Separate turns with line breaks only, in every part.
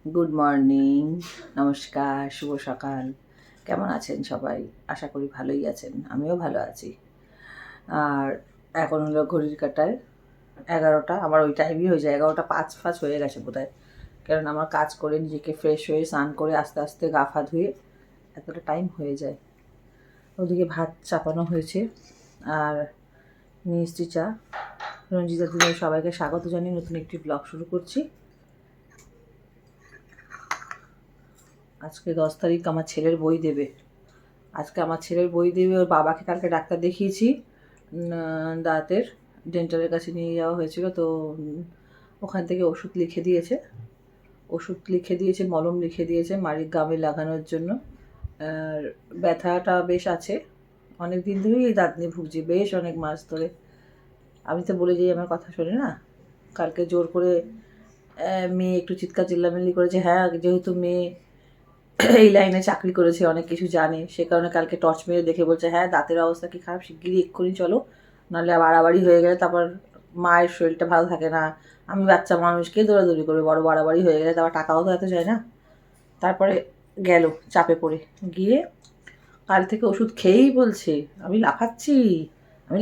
Good morning, নমস্কার, শুভ সকাল। কেমন আছেন সবাই? আশা করি ভালোই আছেন, আমিও ভালো আছি। আর এখন হলো ঘড়ির কাঁটায় 11টা, আমার ওই টাইমই হয়ে যায়, 11টা 5 হয়ে গেছে বোধহয়। কারণ আমার কাজ করে নিজেকে ফ্রেশ হয়ে স্নান করে আস্তে আস্তে গা ফা ধুয়ে এতটা টাইম হয়ে যায়। ওদিকে ভাত চাপানো হয়েছে আর মিষ্টি চা। রঞ্জিতা দিনের সবাইকে স্বাগত জানিয়ে নতুন একটি ব্লগ শুরু করছি। আজকে 10 তারিখ, আমার ছেলের বই দেবে। ওর বাবাকে কালকে ডাক্তার দেখিয়েছি, দাঁতের ডেন্টালের কাছে নিয়ে যাওয়া হয়েছিল। তো ওখান থেকে ওষুধ লিখে দিয়েছে, মলম লিখে দিয়েছে মাড়ির গামে লাগানোর জন্য। আর ব্যথাটা বেশ আছে, অনেক দিন ধরেই এই দাঁত নিয়ে ভুগছি, বেশ অনেক মাস ধরে। আমি তো বলে যাই, আমার কথা শোনে না। কালকে জোর করে মেয়ে একটু চিৎকার চিল্লামিল্লি করেছে। হ্যাঁ, যেহেতু মেয়ে এই লাইনে চাকরি করেছে, অনেক কিছু জানে, সে কারণে কালকে টর্চ মেরে দেখে বলছে, হ্যাঁ দাঁতের অবস্থা কি খারাপ, শিগগিরই এক্ষুনি চলো, নাহলে বাড়াবাড়ি হয়ে গেলে তারপর মায়ের শরীরটা ভালো থাকে না। আমি বাচ্চা মানুষকে দৌড়াদৌড়ি করবে, বড় বাড়াবাড়ি হয়ে গেলে তারপর টাকাও তো এত যায় না। তারপরে গেল চাপে পড়ে গিয়ে, কাল থেকে ওষুধ খেয়েই বলছে, আমি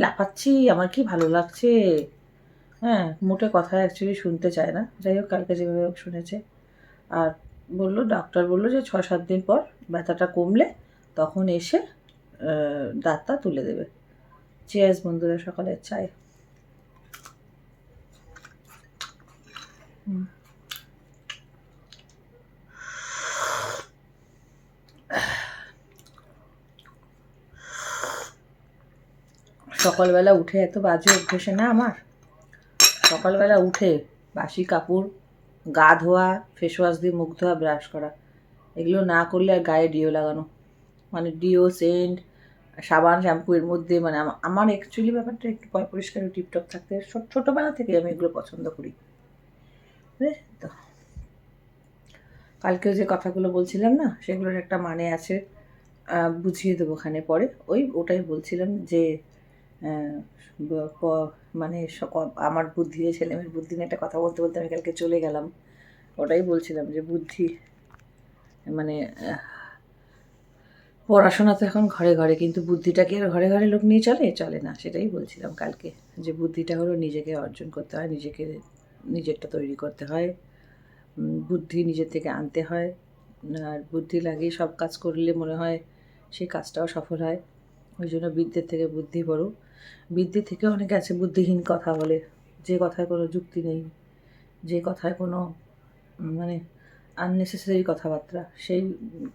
লাফাচ্ছি, আমার কি ভালো লাগছে। হ্যাঁ, মোটে কথা অ্যাকচুয়ালি শুনতে চায় না। যাই হোক, কালকে যেভাবে হোক শুনেছে। আর ডাক্তার বললো যে 6-7 দিন পর ব্যথাটা কমলে তখন এসে দাঁতটা তুলে দেবে। চিয়ার্স বন্ধুরা, সকালের চায়। সকালবেলা উঠে এত বাজে অভ্যেসে না আমার। সকালবেলা উঠে বাসি কাপড়, গা ধোয়া, ফেস ওয়াশ দিয়ে মুখ ধোয়া, ব্রাশ করা, এগুলো না করলে আর গায়ে ডিও লাগানো, মানে ডিও, সেন্ট, সাবান, শ্যাম্পু এর মধ্যে, মানে আমার অ্যাকচুয়ালি ব্যাপারটা একটু পরিষ্কার টিপটপ থাকতে ছোটোবেলা থেকে আমি এগুলো পছন্দ করি। বুঝেছেন তো? কালকে যে কথাগুলো বলছিলাম না, সেগুলোর একটা মানে আছে, বুঝিয়ে দেবো ওখানে পরে। ওটাই বলছিলাম যে মানে আমার বুদ্ধি, ছেলেমেয়ের বুদ্ধি নিয়ে একটা কথা বলতে বলতে আমি কালকে চলে গেলাম। ওটাই বলছিলাম যে বুদ্ধি, মানে পড়াশোনা তো এখন ঘরে ঘরে, কিন্তু বুদ্ধিটা কি আর ঘরে ঘরে লোক নিয়ে চলে না। সেটাই বলছিলাম কালকে, যে বুদ্ধিটা হলো নিজেকে অর্জন করতে হয়, নিজেরটা তৈরি করতে হয়, বুদ্ধি নিজের থেকে আনতে হয়। আর বুদ্ধি লাগিয়ে সব কাজ করলে মনে হয় সেই কাজটাও সফল হয়। ওই জন্য বিদ্যের থেকে বুদ্ধি বড়ো। বিদ্যে থেকে অনেকে আছে বুদ্ধিহীন কথা বলে, যে কথায় কোনো যুক্তি নেই, যে কথায় কোনো মানে আননেসেসারি কথাবার্তা, সেই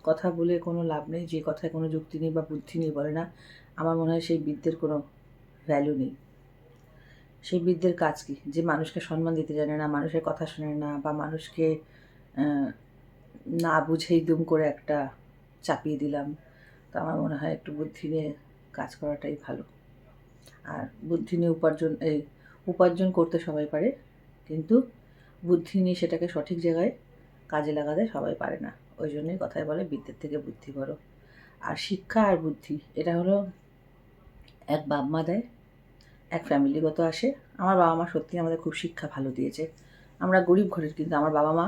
কথা বলে কোনো লাভ নেই। যে কথায় কোনো যুক্তি নেই বা বুদ্ধি নেই বলে না, আমার মনে হয় সেই বিদ্যের কোনো ভ্যালু নেই। সেই বিদ্যের কাজ কি? যে মানুষকে সম্মান দিতে জানে না, মানুষের কথা শোনে না, বা মানুষকে না বুঝেই দুম করে একটা চাপিয়ে দিলাম। তো আমার মনে হয় একটু বুদ্ধি নিয়ে কাজ করাটাই ভালো। আর বুদ্ধি নিয়ে উপার্জন করতে সবাই পারে, কিন্তু বুদ্ধি নিয়ে সেটাকে সঠিক জায়গায় কাজে লাগাতে সবাই পারে না। ওই জন্যই কথায় বলে বিদ্যের থেকে বুদ্ধি বড়ো। আর শিক্ষা আর বুদ্ধি, এটা হলো এক বাপ মা দেয়, এক ফ্যামিলিগত আসে। আমার বাবা মা সত্যি আমাদের খুব শিক্ষা ভালো দিয়েছে। আমরা গরিব ঘরের, কিন্তু আমার বাবা মা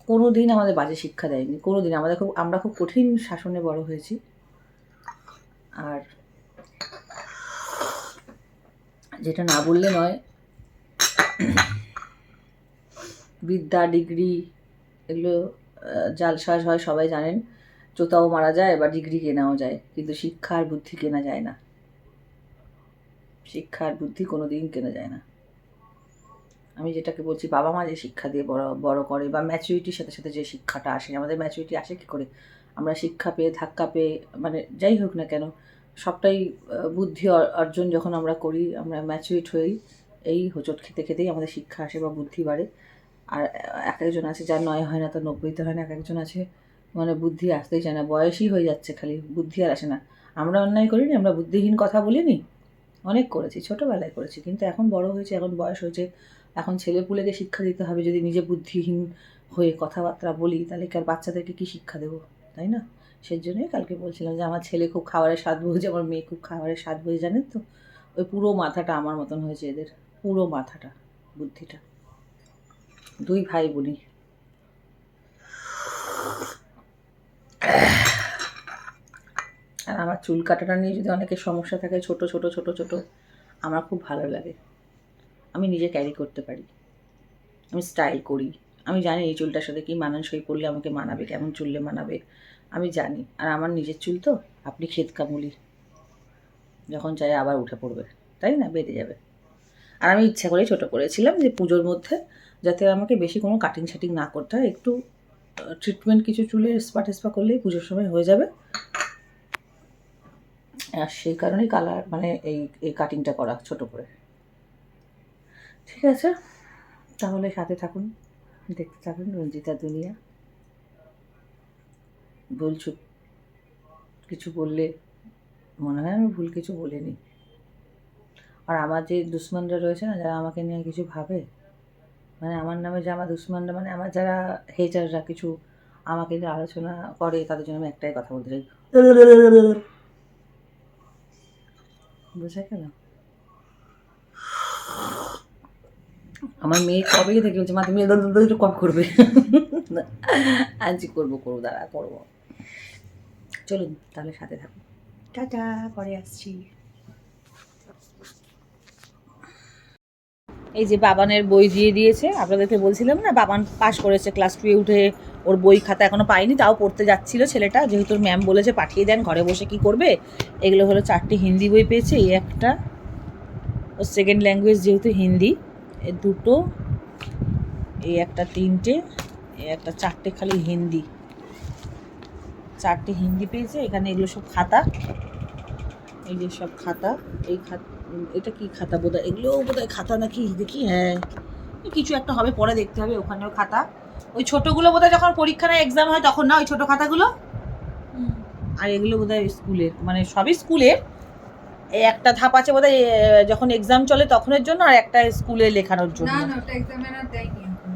কোনো দিন আমাদের বাজে শিক্ষা দেয়নি, কোনো দিন। আমরা খুব কঠিন শাসনে বড় হয়েছি। আর যেটা না বললে নয়, বিদ্যা, ডিগ্রি, এগুলো জালসাজ হয়, সবাই জানেন। চোতাও মারা যায় বা ডিগ্রি কেনাও যায়, কিন্তু শিক্ষা আর বুদ্ধি কেনা যায় না। শিক্ষা আর বুদ্ধি কোনো দিন কেনা যায় না। আমি যেটাকে বলছি, বাবা মা যে শিক্ষা দিয়ে বড় বড় করে, বা ম্যাচুরিটির সাথে সাথে যে শিক্ষাটা আসে, আমাদের ম্যাচুরিটি আসে কী করে? আমরা শিক্ষা পেয়ে, ধাক্কা পেয়ে, মানে যাই হোক না কেন, সবটাই বুদ্ধি অর্জন যখন আমরা করি, আমরা ম্যাচুরিট হই। এই হোঁচট খেতে খেতেই আমাদের শিক্ষা আসে বা বুদ্ধি বাড়ে। আর এক একজন আছে যার 9 হয় না, তার 90-তে হয় না। এক একজন আছে মানে বুদ্ধি আসতেই চায় না, বয়সই হয়ে যাচ্ছে, খালি বুদ্ধি আর আসে না। আমরা অন্যায় করিনি, আমরা বুদ্ধিহীন কথা বলিনি, অনেক করেছি, ছোটোবেলায় করেছি, কিন্তু এখন বড় হয়েছে, এখন বয়স হয়েছে, এখন ছেলেপুলেকে শিক্ষা দিতে হবে। যদি নিজে বুদ্ধিহীন হয়ে কথাবার্তা বলি, তাহলে কি আর বাচ্চাদেরকে কী শিক্ষা দেবো? তাই না? সেই জন্যই কালকে বলছিলাম যে আমার ছেলে খুব খাবারের স্বাদ বোঝে, আমার মেয়ে খুব খাবারের স্বাদ বোঝে, জানেন তো? ওই পুরো মাথাটা আমার মতন হয়েছে এদের, পুরো মাথাটা, বুদ্ধিটা। দুই ভাই বোনই। চুল কাটাটা নিয়ে যদি অনেকের সমস্যা থাকে, ছোট ছোট ছোট ছোট, আমার খুব ভালো লাগে। আমি নিজে ক্যারি করতে পারি, আমি স্টাইল করি, আমি জানি এই চুলটার সাথে কী মানানসই পরলে আমাকে মানাবে, কেমন চুললে মানাবে আমি জানি। আর আমার নিজের চুল তো, আপনি ক্ষেত কামুলি, যখন চাই আবার উঠে পড়বে, তাই না, বেড়ে যাবে। আর আমি ইচ্ছা করেই ছোটো করেছিলাম যে পুজোর মধ্যে যাতে আমাকে বেশি কোনো কাটিং শাটিং না করতে হয়, একটু ট্রিটমেন্ট কিছু চুলের স্পা টেস্পা করলেই পুজোর সময় হয়ে যাবে। আর সেই কারণেই কালার মানে এই কাটিংটা করা ছোটো করে। ঠিক আছে, তাহলে সাথে থাকুন, দেখতে থাকুন রঞ্জিতা দুনিয়া। বলছো কিছু বললে মনে হয় আমি ভুল কিছু বলিনি। আর আমার যে দুশ্মনরা রয়েছে না, যারা আমাকে নিয়ে কিছু ভাবে, মানে আমার নামে যে আমার দুশ্মনরা, মানে আমার যারা হেটাররা কিছু আমাকে নিয়ে আলোচনা করে, তাদের জন্য আমি একটাই কথা বলতে চাই, বুঝে গেল? আমার মেয়ে কবে থেকে বলছে, মা তুমি একটু কম করবে। আজ করবো দাঁড়া করবো। চলুন তাহলে সাথে থাকুন, টাটা, পরে আসছি। এই যে বাবানের বই দিয়ে দিয়েছে, আপনাদেরকে বলছিলাম না বাবান পাস করেছে, ক্লাস 2-এ উঠে ওর বই খাতা এখনও পাইনি, তাও পড়তে যাচ্ছিল ছেলেটা, যেহেতু ম্যাম বলেছে পাঠিয়ে দেন, ঘরে বসে কি করবে। এগুলো হলো 4টি হিন্দি বই পেয়েছে, এই একটা, ওর সেকেন্ড ল্যাঙ্গুয়েজ যেহেতু হিন্দি, এ দুটো, এই একটা 3টে, এই একটা 4টে খালি হিন্দি, 4টে হিন্দি পেয়েছে। এখানে এগুলো সব খাতা, এই যে সব খাতা, এই খাতা, এটা কি খাতা বোধহয়, এগুলো বোধহয় খাতা নাকি দেখি, হ্যাঁ কিছু একটা হবে, পরে দেখতে হবে। ওখানেও খাতা, ওই ছোটোগুলো বোধহয় যখন পরীক্ষা না এক্সাম হয় তখন না, ওই ছোটো খাতাগুলো। আর এগুলো বোধহয় স্কুলের, মানে সবই স্কুলের। এই একটা ধাপ আছে বোধহয় যখন এক্সাম চলে তখনের জন্য, আর একটা স্কুলে লেখানোর জন্য।
না না, ওটা এক্সামে না দেয়নি এখন।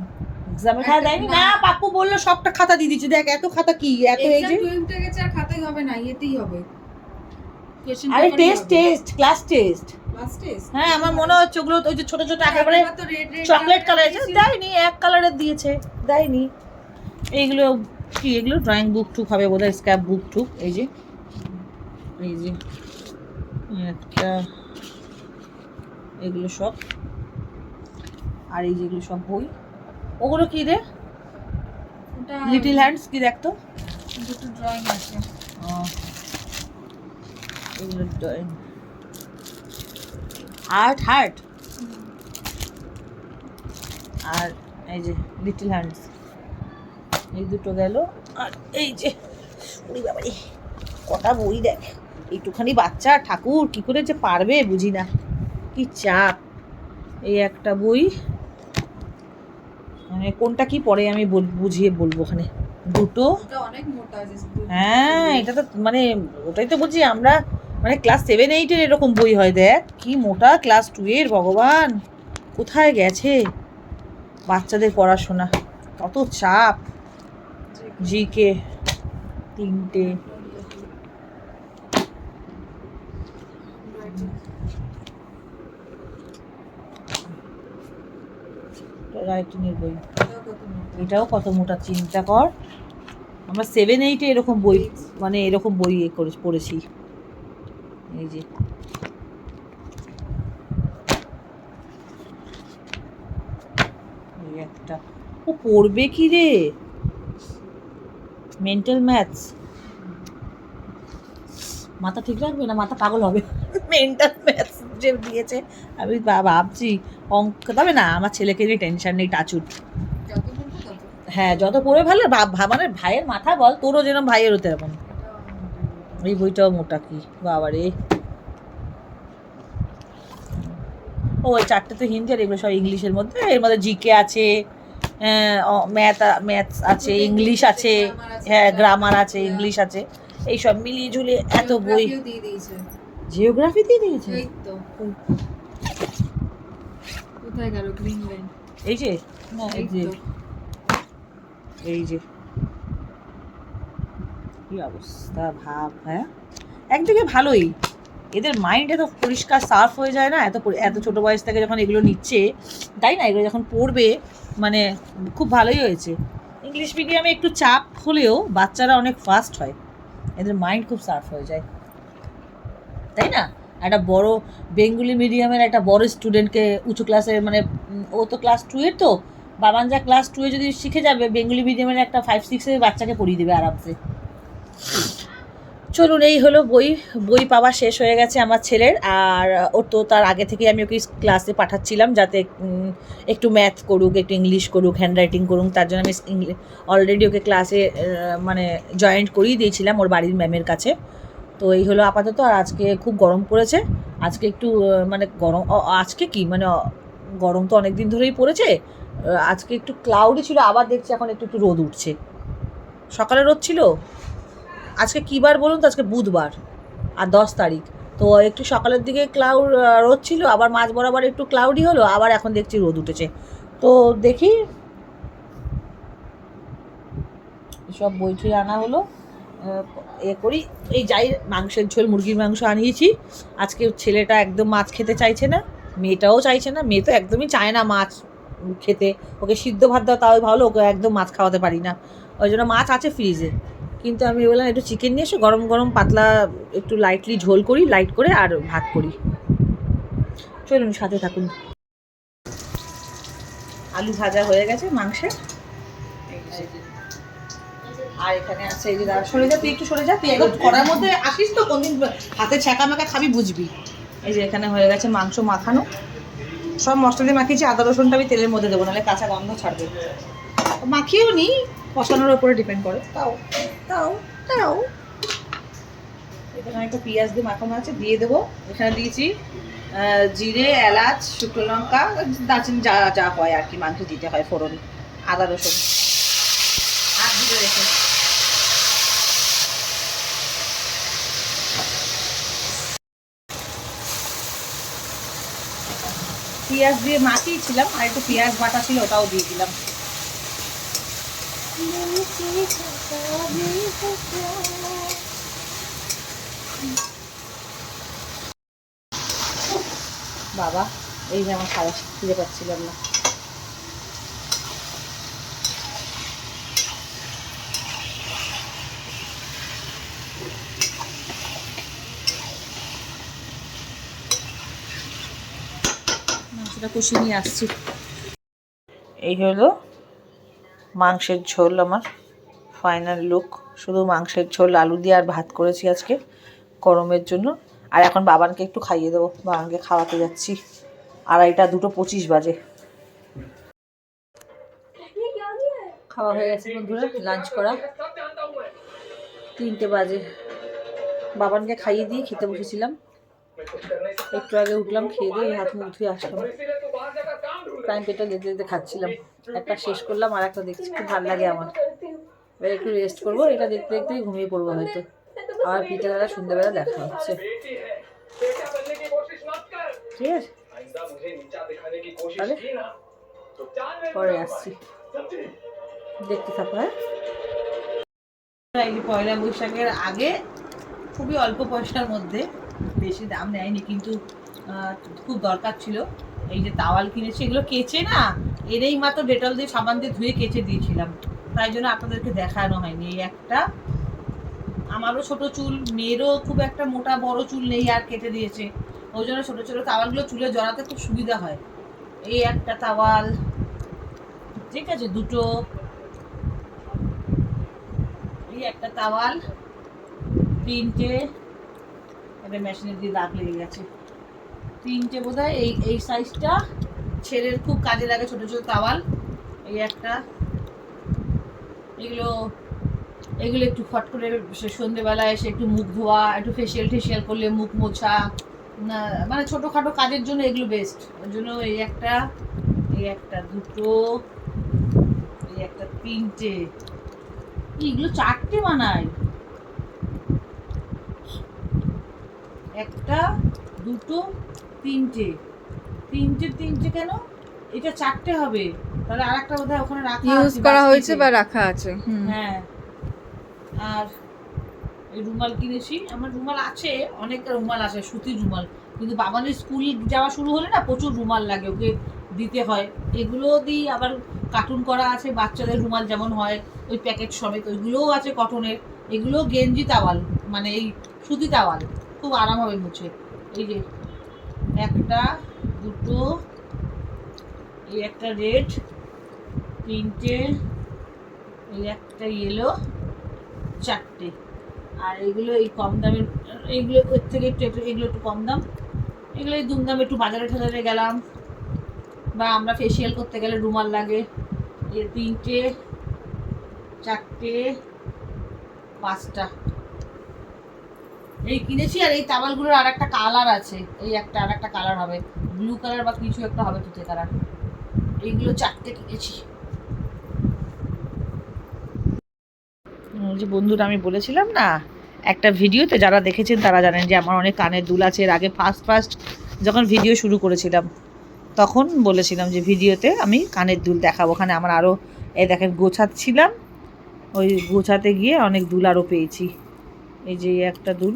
এক্সামে খাতা দেয়নি না, পাপ্পু বললো সবটা খাতা দিয়ে দিচ্ছে, দেখ এত খাতা কি এত, এই যে
এক্সাম হয়ে গেছে, আর খাতাই হবে না, এতেই হবে।
আরে টেস্ট ক্লাস টেস্ট। হ্যাঁ আমার মনে হচ্ছে ওগুলো ওই যে ছোট ছোট একেবারে চকলেট কালারের দেয়নি, এক কালারের দিয়েছে, দেয়নি। এইগুলো কি, এগুলো ড্রয়িং বুক টুক হবে বোধহয়, স্ক্র্যাপ বুক টুক। এই যে একটা, এগুলো সব, আর এই যেগুলো সব বই। ওগুলো কি রে, লিটল হ্যান্ডস কি, দেখতো
দুটো ড্রয়িং আছে।
এগুলো ড্রয়িং, হার্ট, আর এই যে লিটল হ্যান্ডস, এই দুটো গেল। আর এই যে ওই বাবারে কটা বই, দেখ একটুখানি বাচ্চা ঠাকুর কি করে যে পারবে বুঝি না, কি চাপ। এই একটা বই, মানে কোনটা কি পড়ে আমি বুঝিয়ে বলবো। ওখানে দুটো,
অনেক মোটা আছে।
হ্যাঁ এটা তো মানে ওটাই তো বলছি, আমরা মানে ক্লাস 7-8 এরকম বই হয়, দেখ কি মোটা, ক্লাস 2 ভগবান কোথায় গেছে বাচ্চাদের পড়াশোনা, কত চাপ। জিকে 3টে, রাইটিংয়ের বই, এটাও কত মোটা, চিন্তা কর। আমরা 7-8 এরকম বই, মানে এরকম বই করে পড়েছি। এই যে এই একটা, ও পড়বে কি রে, মেন্টাল ম্যাথস, মাথা ঠিক রাখবে না, মাথা পাগল হবে। মেন্টাল ম্যাথস যে দিয়েছে, আমি ভাবছি অঙ্ক, তবে না আমার ছেলেকে নিয়ে টেনশন নেই, টাচুট। হ্যাঁ যত পড়ে ভালো, মানে ভাইয়ের মাথা বল, তোরও যেরকম ভাইয়ের হতে এরকম। এই বইটাও মোটা, কি বাবারে। ও ওই 4টে তো হিন্দি, আর এগুলো সব ইংলিশের মধ্যে, এর মধ্যে জিকে আছে, ম্যাথস আছে, ইংলিশ আছে, হ্যাঁ গ্রামার আছে, ইংলিশ আছে, এই সব মিলিয়ে ঝুলিয়ে এত বই। জিওগ্রাফি দিয়ে দিয়েছে,
কোথায় গেল গ্রিন লাইন,
এই যে না, এই যে কি অবস্থা ভাব। হ্যাঁ একদিকে ভালোই, এদের মাইন্ড এত পরিষ্কার সার্ফ হয়ে যায় না, এত ছোটো বয়স থেকে যখন এগুলো নিচ্ছে, তাই না, এগুলো যখন পড়বে মানে খুব ভালোই হয়েছে। ইংলিশ মিডিয়ামে একটু চাপ হলেও বাচ্চারা অনেক ফাস্ট হয়, এদের মাইন্ড খুব সার্ফ হয়ে যায়। তাই না? একটা বড় বেঙ্গলি মিডিয়ামের একটা বড় স্টুডেন্টকে উঁচু ক্লাসের মানে ও তো ক্লাস 2 এর, তো বাবান যা ক্লাস 2 এ যদি শিখে যাবে, বেঙ্গলি মিডিয়ামের একটা 5-6 এর বাচ্চাকে পড়িয়ে দেবে আরামসে। চলুন, এই হলো বই। বই পাওয়া শেষ হয়ে গেছে আমার ছেলের। আর ওর তো তার আগে থেকে আমি ওকে ক্লাসে পাঠাচ্ছিলাম, যাতে একটু ম্যাথ করুক, একটু ইংলিশ করুক, হ্যান্ড রাইটিং করুক। তার জন্য আমি অলরেডি ওকে ক্লাসে মানে জয়েন্ট করিয়ে দিয়েছিলাম ওর বাড়ির ম্যামের কাছে। তো এই হলো আপাতত। আর আজকে খুব গরম পড়েছে। আজকে একটু মানে গরম, আজকে কি মানে গরম তো অনেক দিন ধরেই পড়েছে। আজকে একটু ক্লাউডি ছিল, আবার দেখছি এখন একটু একটু রোদ উঠছে। সকালে রোদ ছিল। আজকে কী বার বলুন তো? আজকে বুধবার আর 10 তারিখ। তো একটু সকালের দিকে রোদ ছিল, আবার মাঝ বরাবর একটু ক্লাউডি হলো, আবার এখন দেখছি রোদ উঠেছে। তো দেখি সব বই টই আনা হলো, করি। এই যাই, মাংসের ঝোল, মুরগির মাংস আনিয়েছি আজকে। ছেলেটা একদম মাছ খেতে চাইছে না, মেয়েটাও চাইছে না। মেয়ে তো একদমই চায় না মাছ খেতে। ওকে সিদ্ধ ভাত দাও তাও ভালো, ওকে একদম মাছ খাওয়াতে পারি না। ওই জন্য মাছ আছে ফ্রিজে, কিন্তু আমি বললাম একটু চিকেন নিয়ে এসো, গরম গরম পাতলা একটু লাইটলি ঝোল করি, লাইট করে, আর ভাত করি। চলুন সাথে থাকুন। আলু ভাজা হয়ে গেছে মাংসের। আর এখানে আছে এই যে, সরে যা তুই, একটু সরে যা তুই, একদম কড়ার মধ্যে আসিস তো কোনদিন হাতে ছ্যাঁকা মাখা খাবি বুঝবি। এই যে এখানে হয়ে গেছে মাংস মাখানো, সব মশলা দিয়ে মাখিয়েছি। আদা রসুনটা আমি তেলের মধ্যে দেবো, নাহলে কাঁচা গন্ধ ছাড়বে। মাখিয়েও নি, কষানোর ওপরে ডিপেন্ড করে। তাও তাও তাও এখানে একটা পেঁয়াজ দিয়ে মাখানো আছে, দিয়ে দেবো। এখানে দিয়েছি জিরে, এলাচ, শুকনো লঙ্কা, দারচিনি, যা যা হয় আর কি মাংস দিতে হয় ফোড়ন, আদা রসুন আর দিকে রেখে পেঁয়াজ দিয়ে মাখিয়েছিলাম, আর একটু পেঁয়াজ বাটা ছিল ওটাও দিয়ে দিলাম। বাবা, এই যে আমার খাবার ফিরে পাচ্ছিলাম না। মাংসটা কষিয়ে নিয়ে আসছি। এই হলো মাংসের ঝোল আমার ফাইনাল লুক। শুধু মাংসের ঝোল, আলু দিয়ে আর ভাত করেছি আজকে গরমের জন্য। আর এখন বাবানকে একটু খাইয়ে দেবো, বাবানকে খাওয়াতে যাচ্ছি। 2:25 বাজে। খাওয়া হয়ে গেছে বন্ধুরা, লাঞ্চ করা 3টে বাজে। বাবানকে খাইয়ে দিয়ে খেতে বসেছিলাম, একটু আগে উঠলাম, খেয়ে দিয়ে হাত মুখ ধুয়ে আসলাম। টাইম পেটে যেতে যেতে খাচ্ছিলাম। একটা শেষ করলাম, আর একটা দেখছি, খুব ভালো লাগে আমার। এবার একটু রেস্ট করবো, এটা দেখতে দেখতেই ঘুমিয়ে পড়বো হয়তো। আবার বিকেলবেলা সন্ধ্যেবেলা দেখা হচ্ছে, ঠিক আছে? তাহলে পরে আসছি, দেখতে থাকো। হ্যাঁ, এই পয়লা বৈশাখের আগে খুবই অল্প পয়সার মধ্যে, বেশি দাম নেয়নি, কিন্তু খুব দরকার ছিল। এই যে তাওয়াল কিনেছি, এগুলো কেচে না, এনেই মাত্র ডেটল দিয়ে সাবান দিয়ে ধুয়ে কেচে দিয়েছিলাম, তাই জন্য আপনাদেরকে দেখানো হয়নি। এই একটা, আমারও ছোট চুল, মেয়েরও খুব একটা মোটা বড় চুল নেই, আর কেটে দিয়েছে। ওই জন্য ছোটো ছোটো তাওয়ালগুলো চুলে জড়াতে খুব সুবিধা হয়। এই একটা তাওয়াল, ঠিক আছে, দুটো। এই একটা তাওয়াল, 3টে। এটা মেশিনে দিয়ে দাগ লেগে গেছে। 3টে বোধহয়। এই সাইজটা ছেলের খুব কাজে লাগে, ছোটো ছোটো তাওয়াল। এই একটা। এগুলো একটু ফট করে সন্ধ্যেবেলা এসে একটু মুখ ধোয়া, একটু ফেসিয়াল টেসিয়াল করলে, মুখ মোছা, মানে ছোটোখাটো কাজের জন্য এগুলো বেস্ট। ওর জন্য এই একটা, দুটো, এই একটা, 3টে। এগুলো 4টে বানায়, একটা, দুটো, 3টে। 3টে কেন? এটা 4টে হবে, তাহলে আর একটা বোধহয় ওখানে রাখা
ইউজ করা হয়েছে বা রাখা আছে।
হ্যাঁ। আর এই রুমাল কিনেছি, আমার রুমাল আছে, অনেক রুমাল আছে, সুতির রুমাল, কিন্তু বাবানের স্কুল যাওয়া শুরু হলে না প্রচুর রুমাল লাগে, ওকে দিতে হয়। এগুলো দিই, আবার কার্টুন করা আছে বাচ্চাদের রুমাল যেমন হয় ওই প্যাকেট সমেত, ওইগুলোও আছে কটনের। এগুলো গেঞ্জি তাওয়াল, মানে এই সুতি তাওয়াল, খুব আরাম হবে মুছে। এই যে একটা, দুটো, এই একটা রেড, তিনটে, এই একটা ইয়েলো, চারটে। আর এগুলো এই কম দামের, এইগুলো এর থেকে এগুলো একটু কম দাম। এগুলো এই দুমদাম একটু বাজারে টাজারে গেলাম, বা আমরা ফেসিয়াল করতে গেলে রুমাল লাগে। এই তিনটে, চারটে, পাঁচটা এই কিনেছি। আর এই তাওয়ালগুলোর আর একটা কালার আছে, এই একটা আর একটা কালার হবে, ব্লু কালার বা কিছু একটা হবে, তুতে কালার। এইগুলো চারটে কিনেছি। যে বন্ধুরা আমি বলেছিলাম না একটা ভিডিওতে, যারা দেখেছেন তারা জানেন যে আমার অনেক কানের দুল আছে। এর আগে ফার্স্ট যখন ভিডিও শুরু করেছিলাম তখন বলেছিলাম যে ভিডিওতে আমি কানের দুল দেখাবো। ওখানে আমার আরও এই দেখেন গোছাচ্ছিলাম, ওই গোছাতে গিয়ে অনেক দুল আরও পেয়েছি। এই যে একটা দুল,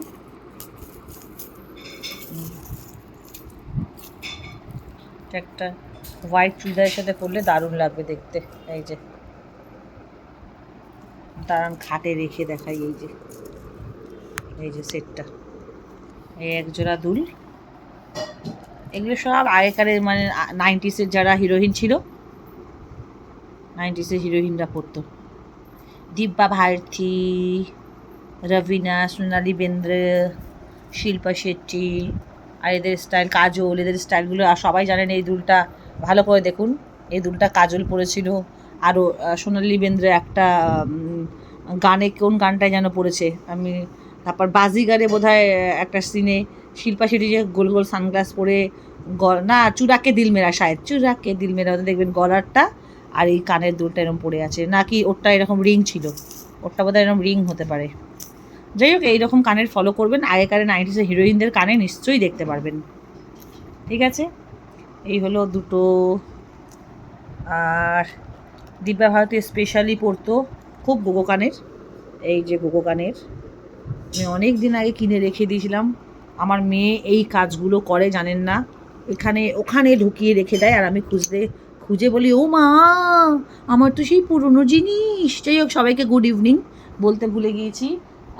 একটা হোয়াইট চুড়িদারের সাথে পরলে দারুণ লাগবে দেখতে। এই যে দাঁড়ান খাটে রেখে দেখাই, এই যে সেটটা, এই এক জোড়া দুল। এগুলো সব আগেকারের মানে 90s যারা হিরোইন ছিল, 90s হিরোইনরা পরতো। দিব্যা ভারতী, রবিনা, সোনালি বেন্দ্র, শিল্পা শেট্টি, আর এদের স্টাইল কাজল, এদের স্টাইলগুলো আর সবাই জানেন। এই দুলটা ভালো করে দেখুন, এই দুলটা কাজল পরেছিল। আরও সোনালি বেন্দ্র একটা গানে, কোন গানটায় যেন পড়েছে আমি, তারপর বাজিগারে বোধহয় একটা সিনে শিল্পা শেট্টি যে গোল গোল সানগ্লাস পরে, না চুরাকে দিল মেরা, শায়দ চুরাকে দিল মেরা, দেখবেন গলারটা আর এই কানের দুলটা এরকম পড়ে আছে, নাকি ওরটা এরকম রিং ছিল, ওরটা বোধহয় এরকম রিং হতে পারে। যাই হোক, এইরকম কানের ফলো করবেন, আগেকার 90s হিরোইনদের কানে নিশ্চয়ই দেখতে পারবেন। ঠিক আছে, এই হলো দুটো। আর দিব্যা ভারতী স্পেশালি পরতো খুব গোগো কানের, এই যে গোগো কানের আমি অনেক দিন আগে কিনে রেখে দিয়েছিলাম। আমার মেয়ে এই কাজগুলো করে জানেন না, এখানে ওখানে ঢুকিয়ে রেখে দেয়, আর আমি খুঁজে বলি ও মা আমার তো সেই পুরনো জিনিস। যাই হোক, সবাইকে গুড ইভিনিং বলতে ভুলে গিয়েছি,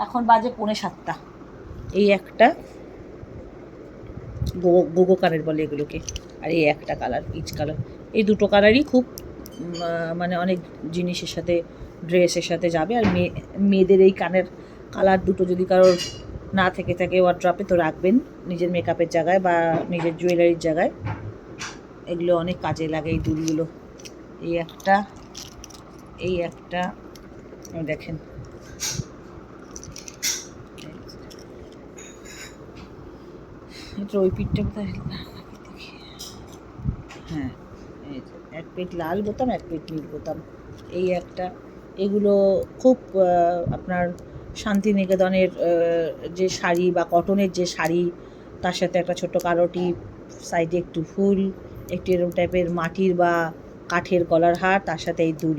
এখন বাজে 6:45। এই একটা গোগো কানের বলে এগুলোকে, আর এই একটা কালার পিচ কালার। এই দুটো কালারই খুব মানে অনেক জিনিসের সাথে, ড্রেসের সাথে যাবে। আর মেয়েদের এই কানের কালার দুটো যদি কারোর না থেকে থাকে ওয়ার্ড্রপে, তো রাখবেন নিজের মেকআপের জায়গায় বা নিজের জুয়েলারির জায়গায়, এগুলো অনেক কাজে লাগে এই দুলগুলো। এই একটা, এই একটা, দেখেন এটা ওই পিঠটা কোথায়, হ্যাঁ এই যে এক পিঠ লাল বোতাম, এক পিঠ নীল বোতাম। এই একটা, এগুলো খুব আপনার শান্তিনিকেতনের যে শাড়ি বা কটনের যে শাড়ি, তার সাথে একটা ছোট্ট কালো টিপ, সাইডে একটু ফুল, একটু এরকম টাইপের মাটির বা কাঠের গলার হার, তার সাথে এই দুল,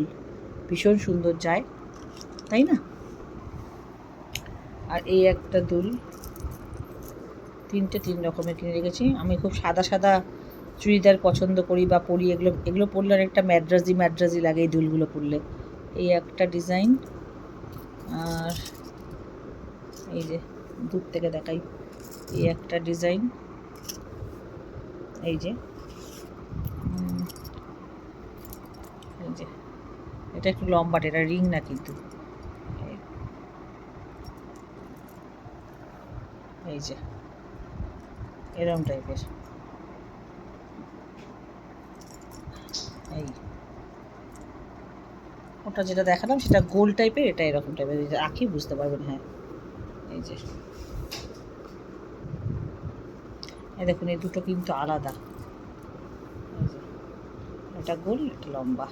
ভীষণ সুন্দর যায়, তাই না? আর এই একটা দুল, তিন রকমের কিনে রেখেছি। আমি খুব সাদা সাদা চুড়িদার পছন্দ করি বা পরি, এগুলো পরলে আর একটা ম্যাড্রাজি লাগে এই দুলগুলো পরলে। এই একটা ডিজাইন, আর এই যে দূর থেকে দেখাই, এই একটা ডিজাইন, এই যে এটা একটু লম্বাটা, এটা রিং না কিন্তু, এই যে এরকম টাইপের। এই ওটা যেটা দেখালাম সেটা গোল টাইপের, এটা এরকম টাইপের, আঁকি বুঝতে পারবেন। হ্যাঁ এই যে এই দেখুন, এই দুটো কিন্তু আলাদা, এটা গোল, এটা লম্বা,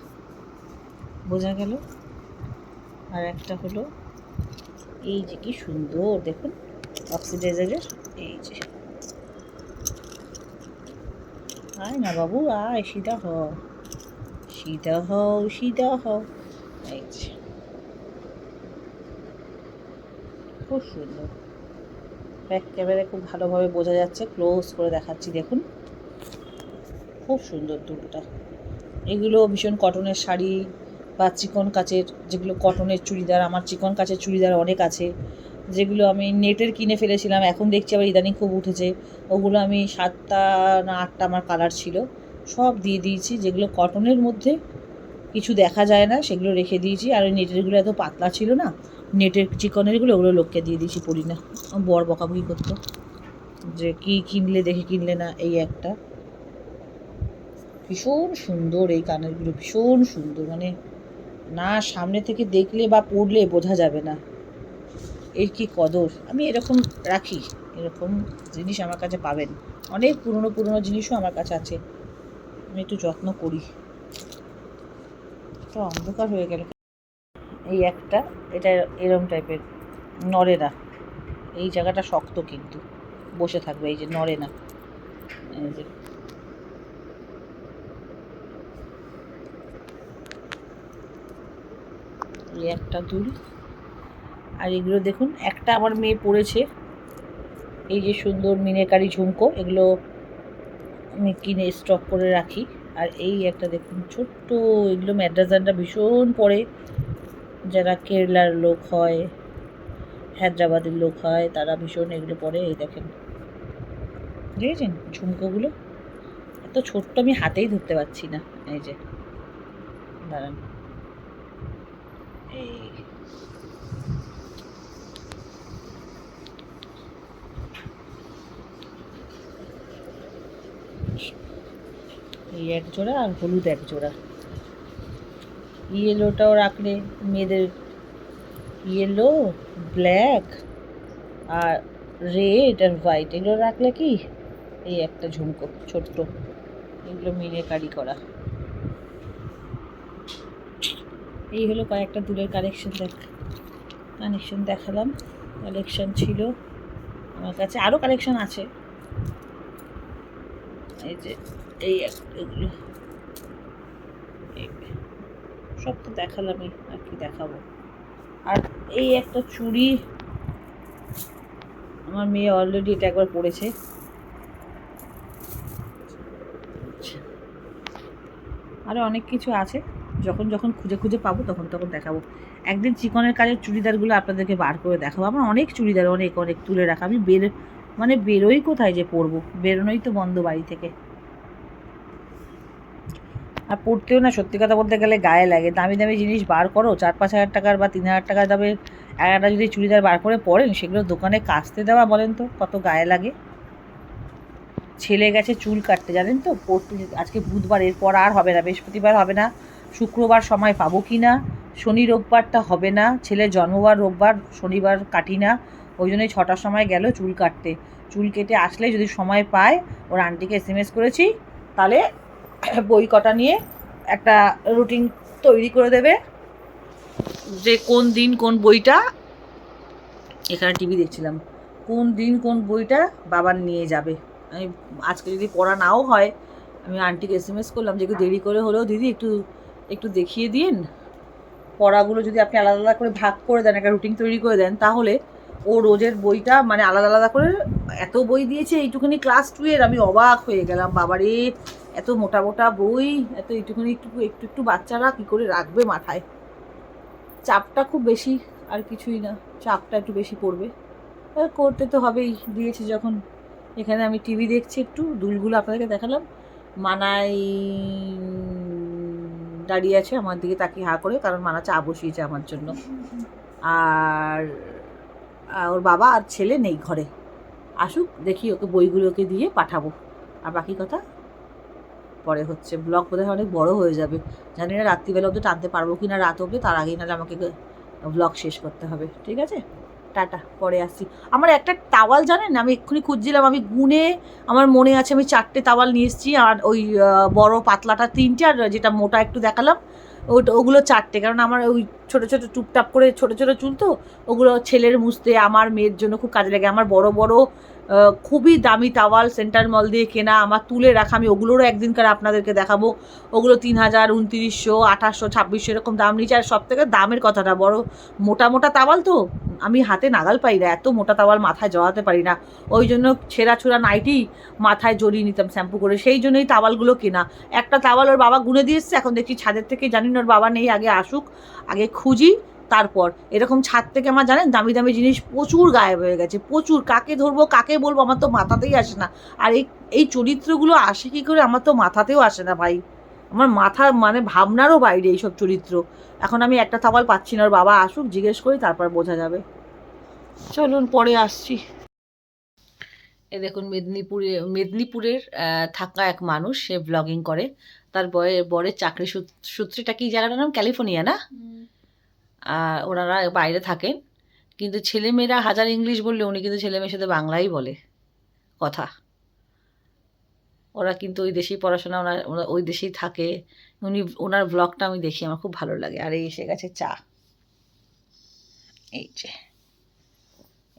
বোঝা গেল। আর একটা হলো এই যে কি সুন্দর দেখুন, অক্সিডাইজারের, এই যে আয় না বাবু আয়, সিধা হও সিধা হও সিধা হও, এই যে খুব সুন্দর। ব্যাক ক্যামেরায় খুব ভালোভাবে বোঝা যাচ্ছে, ক্লোজ করে দেখাচ্ছি দেখুন, খুব সুন্দর দুলটা। এগুলো ভীষণ কটনের শাড়ি বা চিকন কাচের, যেগুলো কটনের চুড়িদার, আমার চিকন কাচের চুড়িদার অনেক আছে, যেগুলো আমি নেটের কিনে ফেলেছিলাম, এখন দেখছি আবার ইদানিং খুব উঠেছে, ওগুলো আমি 7টা না 8টা আমার কালার ছিল, সব দিয়ে দিয়েছি। যেগুলো কটনের মধ্যে কিছু দেখা যায় না সেগুলো রেখে দিয়েছি। আর ওই নেটেরগুলো এত পাতলা ছিল না, নেটের চিকনেরগুলো ওগুলো লোককে দিয়ে দিয়েছি, পরি না। বর বকাবকি করতো যে কি কিনলে, দেখে কিনলে না। এই একটা ভীষণ সুন্দর, এই কানেরগুলো ভীষণ সুন্দর, মানে না সামনে থেকে দেখলে বা পরলে বোঝা যাবে না এর কি কদর। আমি এরকম রাখি, এরকম জিনিস আমার কাছে পাবেন। অনেক পুরনো পুরনো জিনিসও আমার কাছে আছে, আমি একটু যত্ন করি। তো অন্ধকার হয়ে গেল। এই একটা, এটা এরম টাইপের, নড়ে না। এই জায়গাটা শক্ত কিন্তু বসে থাকবে, এই যে নড়ে না। এই যে এই একটা দুল। আর এগুলো দেখুন, একটা আমার মেয়ে পড়েছে, এই যে সুন্দর মিনেকারি ঝুমকো, এগুলো আমি কিনে স্টক করে রাখি। আর এই একটা দেখুন ছোট্ট, এগুলো ম্যাড্রাসানরা ভীষণ পরে, যারা কেরালার লোক হয়, হায়দ্রাবাদের লোক হয়, তারা ভীষণ এগুলো পরে। এই দেখেন, দেখেছেন ঝুমকোগুলো এত ছোট্ট, আমি হাতেই ধরতে পারছি না। এই যে দাঁড়ান, এই এক জোড়া, আর হলুদ এক জোড়া। ইয়েলোটাও রাখলে মেয়েদের, ইয়েলো, ব্ল্যাক আর রেড আর হোয়াইট, এগুলো রাখলে কি, এই একটা ঝুমকো ছোট্ট, এগুলো মিনেকারি করা। এই হলো কয়েকটা দুলের কালেকশন দেখালাম। কালেকশন ছিল আমার কাছে, আরও কালেকশন আছে। এই যে এই এগুলো সব তো দেখালামই, আর কি দেখাবো। আর এই একটা চুড়ি, আমার মেয়ে অলরেডি এটা একবার পরেছে। আরও অনেক কিছু আছে, যখন যখন খুঁজে খুঁজে পাবো তখন তখন দেখাবো। একদিন চিকনের কাজের চুড়িদারগুলো আপনাদেরকে বার করে দেখাবো। আমার অনেক চুড়িদার, অনেক অনেক তুলে রাখা। আমি বেরোই কোথায় যে পরবো, বেরোনোই তো বন্ধ বাড়ি থেকে। আর পড়তেও না, সত্যি কথা বলতে গেলে গায়ে লাগে। দামি দামি জিনিস বার করো, 4-5 হাজার টাকার বা 3 হাজার টাকার দামের একটা যদি চুড়িদার বার করে পরেন, সেগুলো দোকানে কাচতে দেওয়া, বলেন তো কত গায়ে লাগে। ছেলে গেছে চুল কাটতে, জানেন তো, পড়তে। আজকে বুধবার, এরপর আর হবে না, বৃহস্পতিবার হবে না, শুক্রবার সময় পাবো কি না, শনি রোববারটা হবে না, ছেলের জন্মবার রোববার, শনিবার কাটি না। ওই জন্যই 6টার সময় গেল চুল কাটতে। চুল কেটে আসলে যদি সময় পায়, ওর আন্টিকে SMS করেছি, তাহলে বই কটা নিয়ে একটা রুটিন তৈরি করে দেবে, যে কোন দিন কোন বইটা, এখানে টিভি দেখছিলাম, কোন দিন কোন বইটা বাবার নিয়ে যাবে। আমি আজকে যদি পড়া নাও হয়, আমি আন্টিকে SMS করলাম যে একটু দেরি করে হলেও দিদি একটু একটু দেখিয়ে দিন পড়াগুলো, যদি আপনি আলাদা আলাদা করে ভাগ করে দেন, একটা রুটিন তৈরি করে দেন, তাহলে ও রোজের বইটা মানে আলাদা আলাদা করে। এত বই দিয়েছে এইটুখানি ক্লাস 2 এর, আমি অবাক হয়ে গেলাম, বাবারে এত মোটা মোটা বই, এত এইটুখানি একটু একটু একটু বাচ্চারা কী করে রাখবে মাথায়। চাপটা খুব বেশি, আর কিছুই না, চাপটা একটু বেশি পড়বে, করতে তো হবেই, দিয়েছি যখন। এখানে আমি টিভি দেখছি, একটু দুলগুলো আপনাদেরকে দেখালাম। মানাই দাঁড়িয়ে আছে আমার দিকে তাকিয়ে হা করে, কারণ মানা চা বসিয়েছে আমার জন্য। আর ওর বাবা আর ছেলে নেই ঘরে, আসুক, দেখি ওকে বইগুলোকে দিয়ে পাঠাবো। আর বাকি কথা পরে হচ্ছে। ব্লগ বোধহয় অনেক বড় হয়ে যাবে, জানি না রাত্রিবেলা অবধি টানতে পারবো কি না, রাত অবধি, তার আগেই নাহলে আমাকে ব্লগ শেষ করতে হবে। ঠিক আছে, টাটা, পরে আসছি। আমার একটা টাওয়াল, জানেন আমি এক্ষুনি খুঁজছিলাম, আমি গুনে, আমার মনে আছে আমি 4টে টাওয়াল নিয়ে এসেছি। আর ওই বড় পাতলাটা 3টে, আর যেটা মোটা একটু দেখালাম ওগুলো 4টে। কারণ আমার ওই ছোটো ছোটো টুপটাপ করে ছোটো ছোটো চুল তো, ওগুলো ছেলের মুছতে, আমার মেয়ের জন্য খুব কাজে লাগে। আমার বড় বড় খুবই দামি টাওয়াল সেন্টার মল দিয়ে কেনা, আমার তুলে রাখা, আমি ওগুলোরও একদিনকার আপনাদেরকে দেখাবো। ওগুলো 3000, 2900, 2800, 2600 এরকম দাম নিচ্ছে। আর সব থেকে দামের কথাটা, বড় মোটা মোটা টাওয়াল তো আমি হাতে নাগাল পাই না, এত মোটা টাওয়াল মাথায় জড়াতে পারি না। ওই জন্য ছেঁড়া ছুড়া নাইটি মাথায় জড়িয়ে নিতাম শ্যাম্পু করে, সেই জন্যই টাওয়ালগুলো কেনা। একটা টাওয়াল ওর বাবা গুনে দিয়ে এসছে, এখন দেখছি ছাদের থেকে, জানি না ওর বাবা নেই, আগে আসুক, আগে খুঁজি, তারপর এরকম ছাদ থেকে আমার জানেন দামি দামি জিনিস প্রচুর গায়েব হয়ে গেছে, প্রচুর। কাকে ধরবো কাকে বলবো আমার তো মাথাতেই আসে না। আর এই চরিত্রগুলো আসে কী করে আমার তো মাথাতেও আসে না ভাই। আমার মাথা মানে ভাবনারও বাইরে এইসব চরিত্র। এখন আমি একটা থাবাল পাচ্ছি না, ওর বাবা আসুক জিজ্ঞেস করি তারপর বোঝা যাবে। চলুন পরে আসছি। এ দেখুন মেদিনীপুরের থাকা এক মানুষ, সে ব্লগিং করে। তার বরের চাকরি সূত্রেটা কি জায়গাটার নাম ক্যালিফোর্নিয়া না? আর ওনারা বাইরে থাকেন, কিন্তু ছেলেমেয়েরা হাজার ইংলিশ বললে উনি কিন্তু ছেলেমেয়ের সাথে বাংলাই বলে কথা। ওরা কিন্তু ওই দেশেই পড়াশোনা, ওরা ওই দেশেই থাকে। ওনার ব্লগটা আমি দেখি, আমার খুব ভালো লাগে। আর এই এসে গেছে চা, এই যে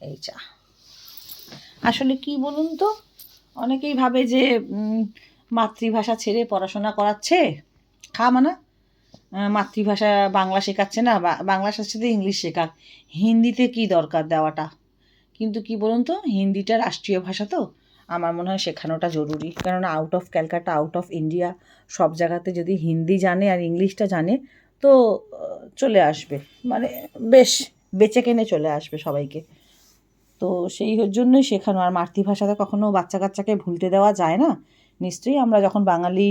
এই চা। আসলে কি বলুন তো, অনেকেই ভাবে যে মাতৃভাষা ছেড়ে পড়াশোনা করাচ্ছে, মানা মাতৃভাষা বাংলা শেখাচ্ছে না, বাংলার সাথে ইংলিশ শেখাক, হিন্দিতে কি দরকার দেওয়াটা। কিন্তু কি বলুন তো, হিন্দিটা রাষ্ট্রীয় ভাষা, তো আমার মনে হয় শেখানোটা জরুরি। কেননা out of Calcutta, out of India সব জায়গাতে যদি হিন্দি জানে আর ইংলিশটা জানে তো চলে আসবে, মানে বেশ বেঁচে কেনে চলে আসবে সবাইকে। তো সেই জন্যই শেখানো। আর মাতৃভাষাটা কখনো বাচ্চা কাচ্চাকে ভুলতে দেওয়া যায় না। নিশ্চয়ই আমরা যখন বাঙালি,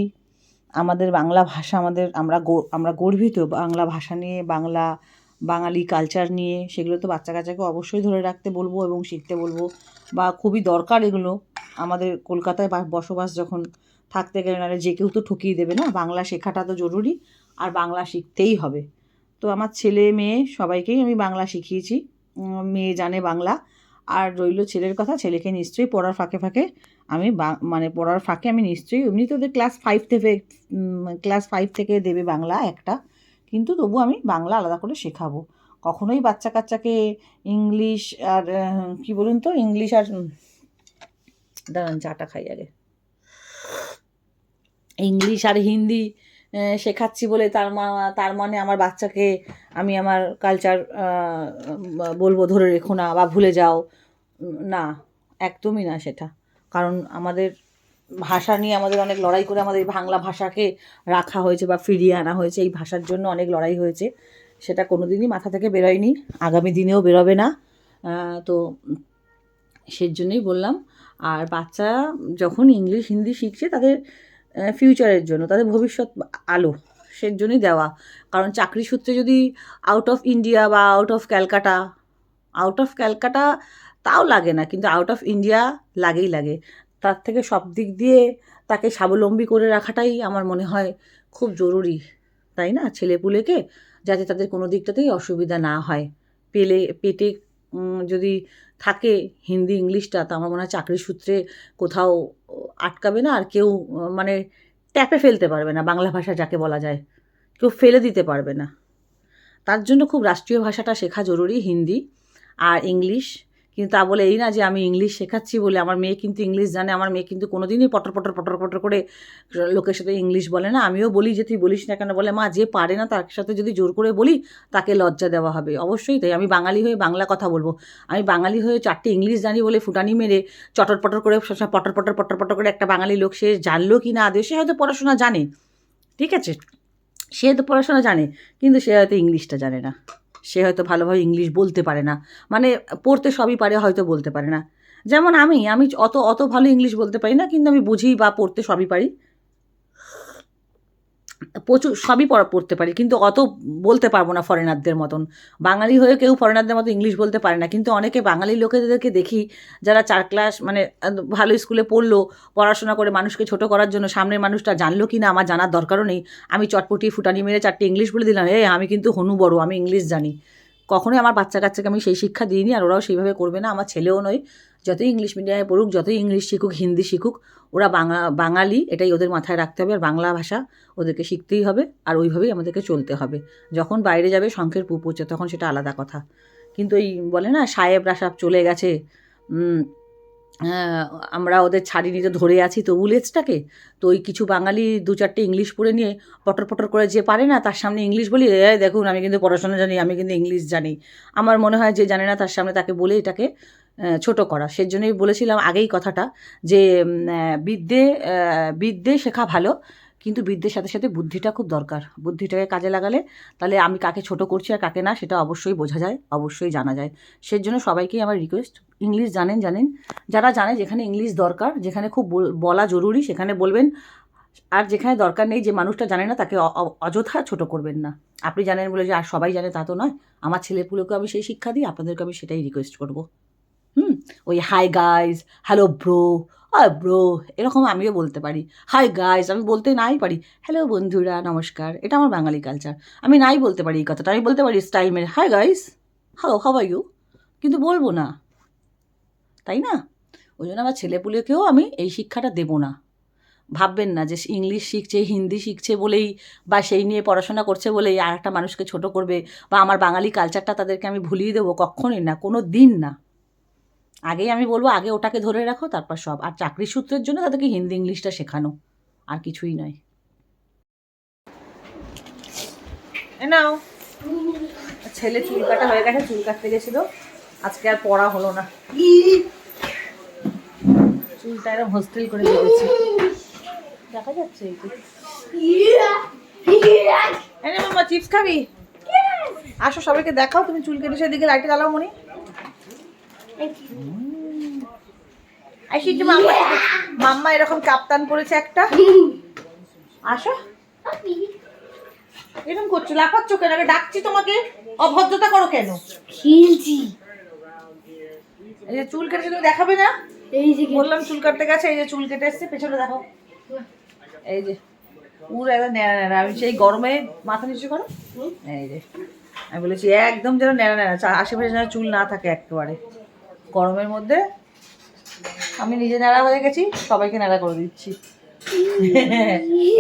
আমাদের বাংলা ভাষা, আমরা গর্বিত বাংলা ভাষা নিয়ে, বাঙালি কালচার নিয়ে, সেগুলো তো বাচ্চা কাচ্চাকে অবশ্যই ধরে রাখতে বলবো এবং শিখতে বলবো। বা খুবই দরকার এগুলো আমাদের কলকাতায় বসবাস যখন থাকতে গেলে, নাহলে যে কেউ তো ঠকিয়ে দেবে না। বাংলা শেখাটা তো জরুরি, আর বাংলা শিখতেই হবে। তো আমার ছেলে মেয়ে সবাইকেই আমি বাংলা শিখিয়েছি। মেয়ে জানে বাংলা। আর রইল ছেলের কথা, ছেলেকে নিশ্চয়ই পড়ার ফাঁকে ফাঁকে আমি পড়ার ফাঁকে আমি নিশ্চয়ই, এমনি তো ওদের ক্লাস 5 থেকে দেবে বাংলা একটা, কিন্তু তবু আমি বাংলা আলাদা করে শেখাবো। কখনোই বাচ্চা কাচ্চাকে ইংলিশ আর কি বলুন তো, ইংলিশ আর দাঁড়ান চাটা খাই আগে। ইংলিশ আর হিন্দি শেখাচ্ছি বলে তার মানে আমার বাচ্চাকে আমি আমার কালচার বলবো ধরে রেখো না বা ভুলে যাও, না, একদমই না সেটা। কারণ আমাদের ভাষা নিয়ে আমাদের অনেক লড়াই করে আমাদের বাংলা ভাষাকে রাখা হয়েছে বা ফিরিয়ে আনা হয়েছে। এই ভাষার জন্য অনেক লড়াই হয়েছে, সেটা কোনো দিনই মাথা থেকে বেরোয়নি, আগামী দিনেও বেরোবে না। তো সেই জন্যই বললাম। আর বাচ্চা যখন ইংলিশ হিন্দি শিখছে তাদের ফিউচারের জন্য, তাদের ভবিষ্যৎ আলো, সেই জন্যই দেওয়া। কারণ চাকরি সূত্রে যদি আউট অফ ইন্ডিয়া বা আউট অফ ক্যালকাটা তাও লাগে না, কিন্তু আউট অফ ইন্ডিয়া লাগে। তার থেকে সব দিক দিয়ে তাকে স্বাবলম্বী করে রাখাটাই আমার মনে হয় খুব জরুরি, তাই না? ছেলেপুলেকে যাতে তাদের কোনো দিকটাতেই অসুবিধা না হয়। পেটে যদি থাকে হিন্দি ইংলিশটা, তো আমার মনে হয় চাকরির সূত্রে কোথাও আটকাবে না, আর কেউ মানে ট্যাপে ফেলতে পারবে না, বাংলা ভাষা যাকে বলা যায়, কেউ ফেলে দিতে পারবে না। তার জন্য খুব রাষ্ট্রীয় ভাষাটা শেখা জরুরি, হিন্দি আর ইংলিশ। কিন্তু তা বলে এই না যে আমি ইংলিশ শেখাচ্ছি বলে আমার মেয়ে কিন্তু ইংলিশ জানে। আমার মেয়ে কিন্তু কোনো দিনই পটর পটর করে লোকের সাথে ইংলিশ বলে না। আমিও বলি যে তুই বলিস না কেন, বলে মা যে পারে না তার সাথে যদি জোর করে বলি তাকে লজ্জা দেওয়া হবে। অবশ্যই তাই, আমি বাঙালি হয়ে বাংলা কথা বলবো। আমি বাঙালি হয়ে 4টে ইংলিশ জানি বলে ফুটানি মেরে চটর পটর করে একটা বাঙালি লোক, সে জানলো কি না আদৌ, সে হয়তো পড়াশোনা জানে, ঠিক আছে, সে তো পড়াশোনা জানে, কিন্তু সে হয়তো ইংলিশটা জানে না। সে হয়তো ভালোভাবে ইংলিশ বলতে পারে না, মানে পড়তে সবই পারে, হয়তো বলতে পারে না। যেমন আমি অত ভালো ইংলিশ বলতে পারি না, কিন্তু আমি বুঝি বা পড়তে সবই পারি, প্রচুর সবই পড়তে পারি, কিন্তু অত বলতে পারবো না ফরেনারদের মতন। বাঙালি হয়ে কেউ ফরেনারদের মতো ইংলিশ বলতে পারে না, কিন্তু অনেকে বাঙালি লোকেদেরকে দেখি যারা 4 ক্লাস মানে ভালো স্কুলে পড়লো, পড়াশোনা করে মানুষকে ছোট করার জন্য, সামনের মানুষটা জানলো কি না আমার জানার দরকারও নেই, আমি চটপটি ফুটানি মেরে 4টে ইংলিশ বলে দিলাম, আমি কিন্তু হনু বড়, আমি ইংলিশ জানি। কখনোই আমার বাচ্চা কাচ্চাকে আমি সেই শিক্ষা দিইনি, আর ওরাও সেইভাবে করবে না। আমার ছেলেও নয়, যতই ইংলিশ মিডিয়ামে পড়ুক, যতই ইংলিশ শিখুক, হিন্দি শিখুক, ওরা বাঙালি, এটাই ওদের মাথায় রাখতে হবে। আর বাংলা ভাষা ওদেরকে শিখতেই হবে, আর ওইভাবেই আমাদেরকে চলতে হবে। যখন বাইরে যাবে শঙ্খের পু পড়ছে, তখন সেটা আলাদা কথা। কিন্তু এই বলে না সাহেবরা সব চলে গেছে, আমরা ওদের ছাড়িনি তো ধরে আছি তবু লেজটাকে। তো ওই কিছু বাঙালি 2-4টে ইংলিশ পড়ে নিয়ে পটর করে যে পারে না তার সামনে ইংলিশ বলি, দেখুন আমি কিন্তু পড়াশোনা জানি, আমি কিন্তু ইংলিশ জানি। আমার মনে হয় যে জানে না তার সামনে তাকে বলে এটাকে ছোট করা। সেজন্যই বলেছিলাম আগেই কথাটা যে বিদ্যে শেখা ভালো, কিন্তু বিদ্যের সাথে সাথে বুদ্ধিটা খুব দরকার। বুদ্ধিটাকে কাজে লাগালে তাহলে আমি কাকে ছোট করছি আর কাকে না সেটা অবশ্যই বোঝা যায়, অবশ্যই জানা যায়। সেজন্য সবাইকেই আমার রিকোয়েস্ট, ইংলিশ জানেন, যারা জানে যেখানে ইংলিশ দরকার, যেখানে খুব বলা জরুরি সেখানে বলবেন। আর যেখানে দরকার নেই, যে মানুষটা জানে না তাকে অযথা ছোট করবেন না। আপনি জানেন বলে যে আর সবাই জানে তা তো নয়। আমার ছেলেপুলেকে আমি সেই শিক্ষা দিই, আপনাদেরকে আমি সেটাই রিকোয়েস্ট করব। ওই high guys, hello bro, bro এরকম আমিও বলতে পারি। হাই গাইজ আমি বলতে নাই পারি, হ্যালো বন্ধুরা নমস্কার, এটা আমার বাঙালি কালচার। আমি নাই বলতে পারি এই কথাটা, আমি বলতে পারি স্টাইল মেরে hi guys, hello how are you, কিন্তু বলবো না, তাই না? ওই জন্য আমার ছেলেপুলেকেও আমি এই শিক্ষাটা দেবো না। ভাববেন না যে ইংলিশ শিখছে, হিন্দি শিখছে বলেই বা সেই নিয়ে পড়াশোনা করছে বলেই আর একটা মানুষকে ছোট করবে বা আমার বাঙালি কালচারটা তাদেরকে আমি ভুলিয়ে দেবো, কখনোই না, কোনো দিন না। আগেই আমি বলবো, আগে ওটাকে ধরে রাখো, তারপর সব। আর চাকরির সূত্রের জন্য তাদেরকে হিন্দি ইংলিশটা শেখানো, আর কিছুই নয়। নাও, ছেলে চুল কাটা হয়ে গেছে, চুল কাটতে গেছিল, আজকে আর পড়া হলো না। চুলটা এরকম হোস্টেল করে দিয়েছি, দেখা যাচ্ছে এই যে। মামা চিপস খাবি? আসো সবাইকে দেখাও, তুমি চুল কেটে সেদিকে লাইটে জ্বালাও মনি। আসি যে মাম্মা, মাম্মা এরকম কাপ্তান পরেছে একটা। আসো, এরকম করছো, লাফাচ্ছ কেন? আমি ডাকছি তোমাকে, অভদ্রতা করো কেন?
খেলছি।
এই যে চুল কেটেছে, তুমি দেখাবে না?
এই যে
বললাম চুল কাটতে গেছে, এই যে চুল কেটে এসছে, পেছনে দেখো। এই যে পুরো একদম ন্যাড়া ন্যাড়া। আমি সেই গরমে মাথা নিচু করো, এই যে আমি বলেছি একদম যেন ন্যাড়া ন্যাড়া, আশেপাশে যেন চুল না থাকে একেবারে। গরমের মধ্যে আমি নিজে ন্যাড়া হয়ে গেছি, সবাইকে ন্যাড়া করে দিচ্ছি।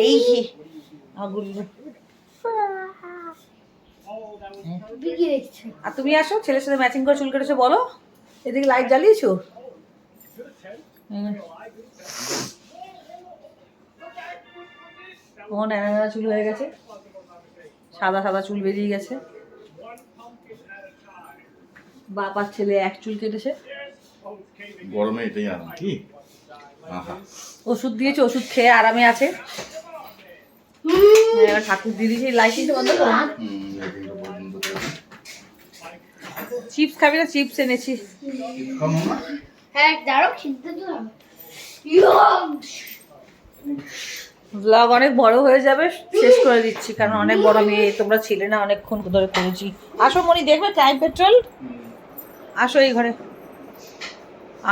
এই আগুন।
বিকি দেখছো?
আর তুমি আসো, ছেলের সাথে ম্যাচিং করে চুল কেটেছো, বলো। এদিকে লাইট জ্বালিয়েছো? ও ন্যাড়া ন্যাড়া চুল হয়ে গেছে, সাদা সাদা চুল বেরিয়ে গেছে। বাপ আর ছেলে এক চুল কেটেছে।
গরমে এটাই আরাম কি? আহা,
ওষুধ দিয়েছে, ওষুধ খেয়ে আরামে আছে। এবার ঠাকুর দিদি সেই লাইটিংটা বন্ধ করো।
লাইটিংটা বন্ধ করে দিই।
চিপস খাবি না? চিপস এনেছি।
খাও মাম্মা?
হ্যাঁ দাঁড়াও, চিন্তা তো
ব্লগ অনেক বড় হয়ে যাবে, শেষ করে দিচ্ছি, কারণ অনেক বড় মেয়ে, তোমরা ছিলে না অনেকক্ষণ ধরে করেছি। আসো মনি, দেখবে টাইম পেট্রোল। আসো এই ঘরে।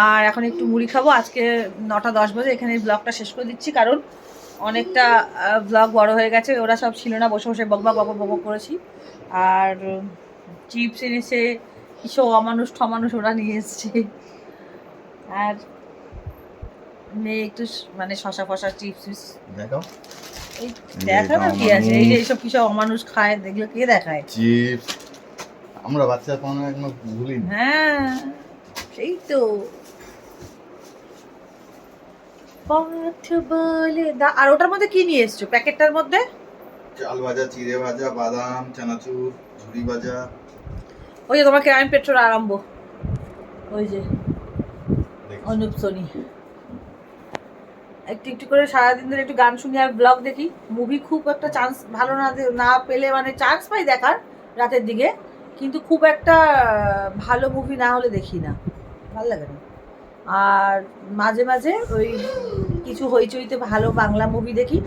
আর এখন একটু মুড়ি খাবো। আজকে 9টা 10 বাজে, এখানে ব্লগটা শেষ করে দিচ্ছি, কারণ অনেকটা ব্লগ বড় হয়ে গেছে। ওরা সব ছিল না, বসে বসে বকবক বকবক বকবক করেছি। আর চিপস এনেছে, কিছু অমানুষ ঠমানুষ ওরা নিয়ে এসছে। আর মেয়ে একটু মানে শশা ফশা চিপস
দেখাও।
এই দেখানো কি আছে? এই যে এইসব কিছু অমানুষ খায়, দেখলে কে দেখায়?
চিপস আমরা বাচ্চা কোনো একদম ভুলি না।
হ্যাঁ সেই তো। পথ বলে আর ওটার মধ্যে কি নিয়ে এসছো প্যাকেটটার মধ্যে?
চাল ভাজা, চিড়ে ভাজা, বাদাম, চানাচুর, ঝুরি ভাজা।
ওই যে তোমাকে আমি পেট্রোল আরম্ভ, ওই যে
দেখছি।
অনুপ সোনি। একটু একটু করে সারাদিন ধরে একটু গান শুনি আর ব্লগ দেখি। মুভি খুব একটা চান্স ভালো না পেলে, মানে চান্স পাই দেখার রাতের দিকে, কিন্তু খুব একটা ভালো মুভি না হলে দেখি না, ভালো লাগে না। আর মাঝে মাঝে ওই কিছু হইচইতে ভালো বাংলা মুভি দেখি।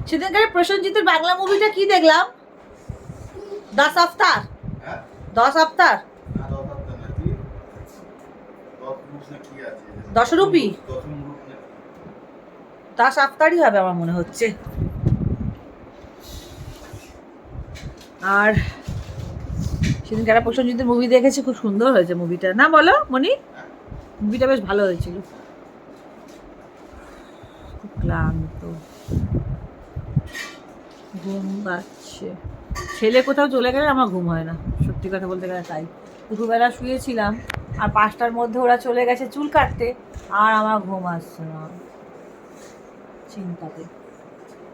সেদিনকার প্রসেনজিতের বাংলা মুভিটা কি দেখলাম, 10 আফতার।
হ্যাঁ?
10 আফতার,
না, দশ সপ্তাহ না কি? দশ রূপ না কি আছে?
দশরূপী।
দশম রূপ না কি?
10 আফতারই হবে আমার মনে হচ্ছে। আর সেদিন যারা প্রসেনজিতের মুভি দেখেছে, খুব সুন্দর হয়েছে মুভিটা, না বলো মনি? মুভিটা বেশ ভালো হয়েছিল। খুব ক্লান্ত, ঘুম পাচ্ছে। ছেলে কোথাও চলে গেলে আমার ঘুম হয় না, সত্যি কথা বলতে গেলে তাই। দুপুরবেলা শুয়েছিলাম আর 5টার মধ্যে ওরা চলে গেছে চুল কাটতে, আর আমার ঘুম আসছে না চিন্তাতে।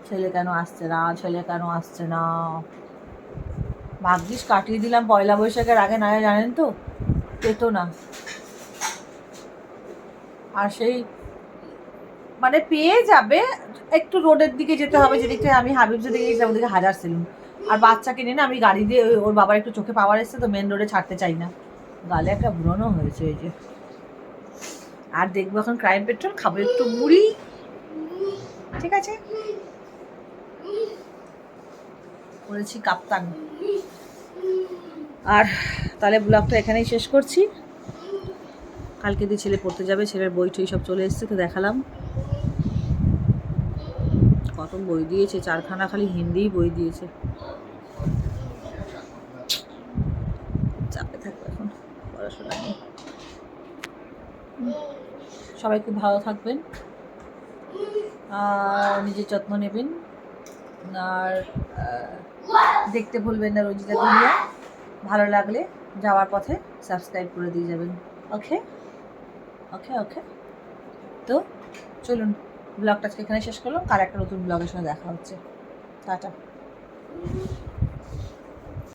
ছেলে কেন আসছে না, ছেলে কেন আসছে না। ভাগ্যিস কাটিয়ে দিলাম পয়লা বৈশাখের আগে, না জানেন তো পেতো না। আর সেই মানে পেয়ে যাবে, একটু রোডের দিকে যেতে হবে, যেদিকে আমি হাবিবজা দিকে গেছিলাম ওদিকে হাজার সেলুন। আর বাচ্চাকে নিয়ে না আমি গাড়ি দিয়ে ওর বাবার একটু চোখে পাওয়ার এসছে তো মেন রোডে ছাড়তে চাই না, গালে একটা ব্রণও হয়েছে এই যে। আর দেখবো এখন ক্রাইম পেট্রোল, খাবো একটু মুড়ি, ঠিক আছে। করেছি কাপ্তান। আর তাহলে ব্লগটা এখানেই শেষ করছি। কালকে দিয়ে ছেলে পড়তে যাবে, ছেলের বই টই সব চলে এসছে তো দেখালাম। কত বই দিয়েছে, 4খানা খালি হিন্দিই বই দিয়েছে। চাপে থাকবে এখন পড়াশোনা নিয়ে। সবাই খুব ভালো থাকবেন আর নিজের যত্ন নেবেন। আর দেখতে ভুলবেন না রোজিতা দুনিয়া। ভালো লাগলে যাওয়ার পথে সাবস্ক্রাইব করে দিয়ে যাবেন। ওকে ওকে ওকে, তো চলুন ব্লগটা আজকে এখানে শেষ করলাম। কাল একটা নতুন ব্লগের সঙ্গে দেখা হচ্ছে। টাটা।